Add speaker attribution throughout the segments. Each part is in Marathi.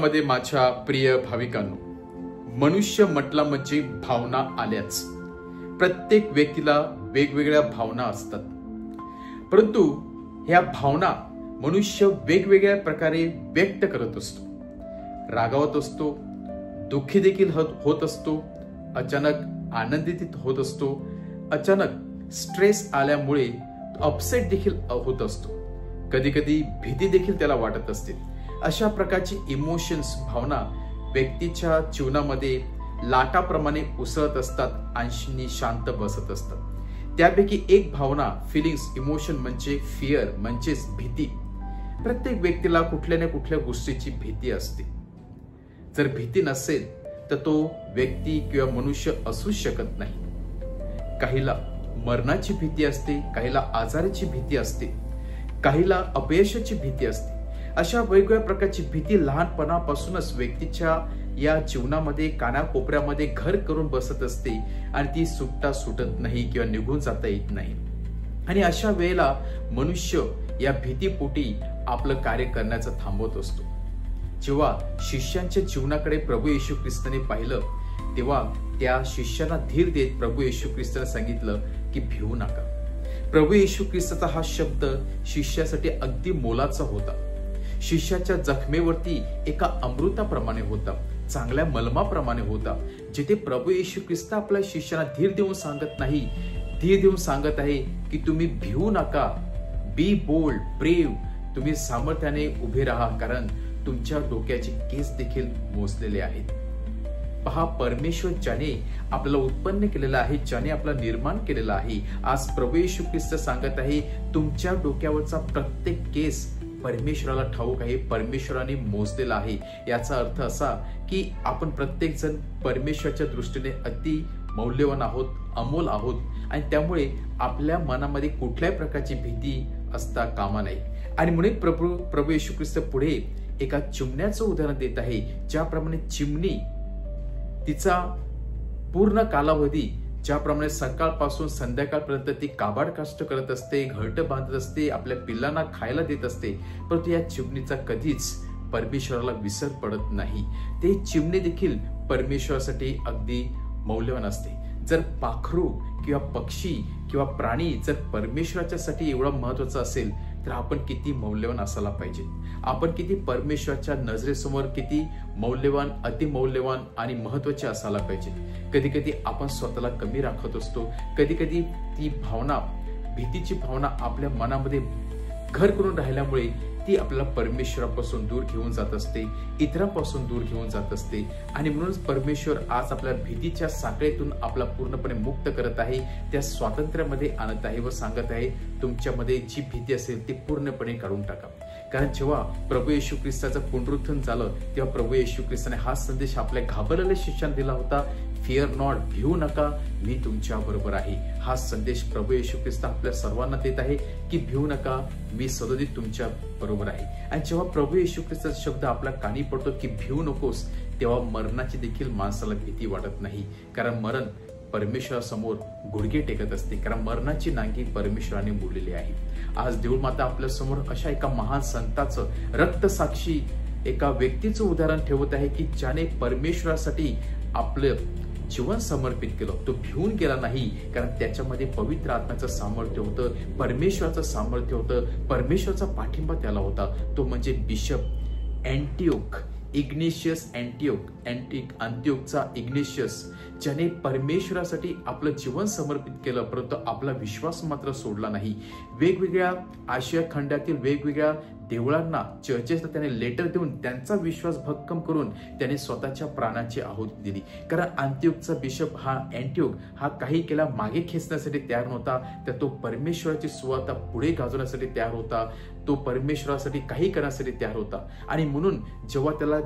Speaker 1: मध्ये माझ्या प्रिय भाविकांनो, मनुष्य म्हटला म्हणजे भावना आल्याच। प्रत्येक व्यक्तीला वेगवेगळ्या भावना असतात, परंतु ह्या भावना मनुष्य वेगवेगळ्या प्रकारे व्यक्त करत असतो। रागावत असतो, दुःखी देखील होत असतो, अचानक आनंदित होत असतो, अचानक स्ट्रेस आल्यामुळे अपसेट देखील होत असतो, कधी कधी भीती देखील त्याला वाटत असते। अशा प्रकारची इमोशन्स, भावना व्यक्तीच्या जीवनामध्ये लाटाप्रमाणे उसळत असतात आणि शांत बसत असतात। त्यापैकी एक भावना, फिलिंग्स, इमोशन म्हणजे फिअर, म्हणजेच भीती। प्रत्येक व्यक्तीला कुठल्या ना कुठल्या गोष्टीची भीती असते। जर भीती नसेल तर तो व्यक्ती किंवा मनुष्य असू शकत नाही। काहीला मरणाची भीती असते, काहीला आजाराची भीती असते, काहीला अपयशाची भीती असते। अशा वेगवेगळ्या प्रकारची भीती लहानपणापासूनच व्यक्तीच्या या जीवनामध्ये कानाकोपऱ्यामध्ये घर करून बसत असते आणि ती सुटत नाही किंवा निघून जाता येत नाही। आणि अशा वेळेला मनुष्य या भीतीपोटी आपलं कार्य करण्याचं थांबवत असतो। जेव्हा शिष्यांच्या जीवनाकडे प्रभू येशू ख्रिस्ताने पाहिलं, तेव्हा त्या शिष्यांना धीर देत प्रभू येशू ख्रिस्ताने सांगितलं की भिवू नका। प्रभू येशू ख्रिस्ताचा हा शब्द शिष्यासाठी अगदी मोलाचा होता। शिष्याच्या जखमेवरती एका अमृताप्रमाणे होता, चांगल्या मलमाप्रमाणे होता, जिथे प्रभू येशू ख्रिस्त आपल्या शिष्यांना धीर देऊन सांगत नाही, धीर देऊन सांगत आहे की तुम्ही भिवू नका, बी बोल्ड, ब्रेव, तुम्ही सामर्थ्याने उभे राहा, कारण तुमच्या डोक्याचे केस देखील मोजलेले आहेत। पहा, परमेश्वर ज्याने आपल्याला उत्पन्न केलेला आहे, ज्याने आपला निर्माण केलेला आहे, आज प्रभू येशू ख्रिस्त सांगत आहे तुमच्या डोक्यावरचा प्रत्येक केस परमेश्वराला ठाऊक आहे, परमेश्वराने मोजलेला आहे। याचा अर्थ असा की आपण प्रत्येक जण परमेश्वराच्या दृष्टीने अति मौल्यवान आहोत, अमोल आहोत, आणि त्यामुळे आपल्या मनामध्ये कुठल्याही प्रकारची भीती असता कामा नये। आणि म्हणून प्रभू येशू ख्रिस्त पुढे एका चिमण्याचं उदाहरण देत आहे, ज्याप्रमाणे चिमणी तिचा पूर्ण कालावधी, ज्याप्रमाणे सकाळपासून संध्याकाळपर्यंत ती काबाड कष्ट करत असते, घरटं बांधत असते, आपल्या पिल्लांना खायला देत असते, परंतु या चिमणीचा कधीच परमेश्वराला विसर पडत नाही। ते चिमणी देखील परमेश्वरासाठी अगदी मौल्यवान असते। जर पाखरू किंवा पक्षी किंवा प्राणी जर परमेश्वराच्यासाठी एवढा महत्वाचा असेल तर आपण किती मौल्यवान असायला पाहिजे। आपण किती परमेश्वराच्या नजरेसमोर किती मौल्यवान, अतिमौल्यवान आणि महत्वाचे असायला पाहिजे। कधी कधी आपण स्वतःला कमी राखत असतो, कधी कधी ती भावना, भीतीची भावना आपल्या मनामध्ये घर करून राहिल्यामुळे ती आपल्याला परमेश्वरापासून दूर घेऊन जात असते, इतरांपासून दूर घेऊन जात असते। आणि म्हणूनच परमेश्वर आज आपल्या भीतीच्या साखळीतून आपला पूर्णपणे मुक्त करत आहे, त्या स्वातंत्र्यामध्ये आणत आहे व सांगत आहे तुमच्यामध्ये जी भीती असेल ती पूर्णपणे काढून टाका। कारण जेव्हा प्रभू येशू ख्रिस्ताचं पुनरुत्थान झालं, तेव्हा प्रभू येशू ख्रिस्ताने हा संदेश आपल्या घाबरलेल्या शिष्यांना दिला होता, फिअर नॉट, भिवू नका, मी तुमच्या बरोबर आहे। हा संदेश प्रभू येशू ख्रिस्त आपल्या सर्वांना देत आहे की भिवू नका, मी सदोदित तुमच्या बरोबर आहे। आणि जेव्हा प्रभू येशू ख्रिस्ताचा शब्द आपल्या कानी पडतो की भिवू नकोस, तेव्हा मरणाची देखील माणसाला भीती वाटत नाही, कारण मरण परमेश्वरासमोर गुडघे टेकत असते, कारण मरणाची नांगी परमेश्वराने बोललेली आहे। आज देऊळ माता आपल्या समोर अशा एका महान संताचं, रक्तसाक्षी एका व्यक्तीचं उदाहरण ठेवत आहे की ज्याने परमेश्वरासाठी आपलं जीवन समर्पित केलं, तो भिवून गेला नाही, कारण त्याच्यामध्ये पवित्र आत्म्याचं सामर्थ्य होतं, परमेश्वराचं सामर्थ्य होतं, परमेश्वराचा पाठिंबा त्याला होता। तो म्हणजे बिशप एंटिओक, इग्नेशियस अंतिओकचा इग्नेशियस, ज्याने परमेश्वरासाठी आपलं जीवन समर्पित केलं, परंतु आपला विश्वास मात्र सोडला नाही। वेगवेगळ्या आशिया खंडातील वेगवेगळ्या देवळांना, चर्चेसला त्याने लेटर देऊन त्यांचा विश्वास भक्कम करून त्याने स्वतःच्या प्राणाची आहुती दिली। कारण अंतिओकचा बिशप हा एंटिओक हा काही केला मागे खेचण्यासाठी तयार नव्हता, तर तो परमेश्वराची सुवार्ता पुढे गाजवण्यासाठी तयार होता, तो परमेश्वरासाठी काही करण्यासाठी तयार होता। आणि म्हणून जेव्हा त्याला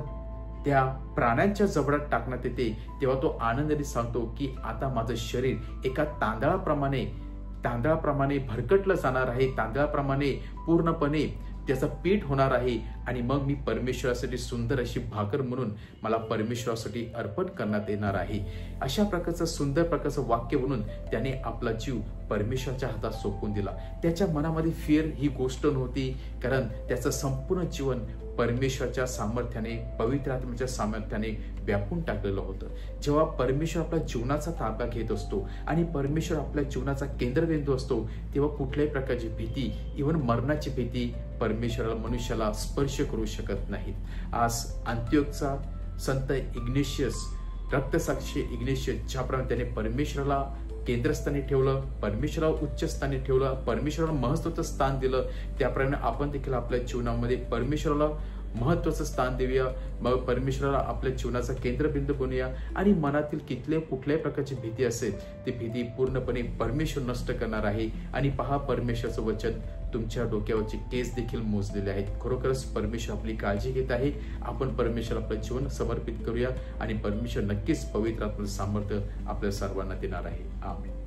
Speaker 1: त्या प्राण्यांच्या जबड्यात टाकण्यात येते, तेव्हा तो आनंदाने सांगतो की आता माझं शरीर एका तांदळाप्रमाणे भरकटलं जाणार आहे, तांदळाप्रमाणे पूर्णपणे त्याचं पीठ होणार आहे, आणि मग मी परमेश्वरासाठी सुंदर अशी भाकर म्हणून मला परमेश्वरासाठी अर्पण करण्यात येणार आहे. अशा प्रकारचं सुंदर प्रकारचं वाक्य म्हणून त्याने आपला जीव परमेश्वराच्या हातात सोपवून दिला. त्याच्या मनामध्ये फिअर ही गोष्ट नव्हती, कारण त्याचं संपूर्ण जीवन परमेश्वराच्या सामर्थ्याने, पवित्र आत्म्याच्या सामर्थ्याने व्यापून टाकलेलं होतं. जेव्हा परमेश्वर आपल्या जीवनाचा ताबा घेत असतो आणि परमेश्वर आपल्या जीवनाचा केंद्रबिंदू असतो, तेव्हा कुठल्याही प्रकारची भीती, इव्हन मरणाची भीती परमेश्वराला, मनुष्याला स्पर्श करू शकत नाहीत. आज अंत्योकचा संत इग्नेशियस, रक्तसाक्षी इग्नेशियस, ज्याप्रमाणे त्याने परमेश्वराला केंद्रस्थानी ठेवलं, परमेश्वराला उच्च स्थानी ठेवलं, परमेश्वराला महत्त्वाचं स्थान दिलं, त्याप्रमाणे आपण देखील आपल्या जीवनामध्ये परमेश्वराला महत्त्वाचं स्थान देऊया. मग परमेश्वराला आपल्या जीवनाचा केंद्रबिंदू बनूया आणि मनातील कुठल्याही प्रकारची भीती असेल, ती भीती पूर्णपणे परमेश्वर नष्ट करणार आहे. आणि पहा, परमेश्वराचं वचन तुमच्या डोक्यावरचे केस देखील मोजलेले आहेत. खरोखरच परमेश्वर आपली काळजी घेत आहे. आपण परमेश्वर आपलं जीवन समर्पित करूया आणि परमेश्वर नक्कीच पवित्र आत्म्याचं सामर्थ्य आपल्या सर्वांना देणार आहे. आमेन.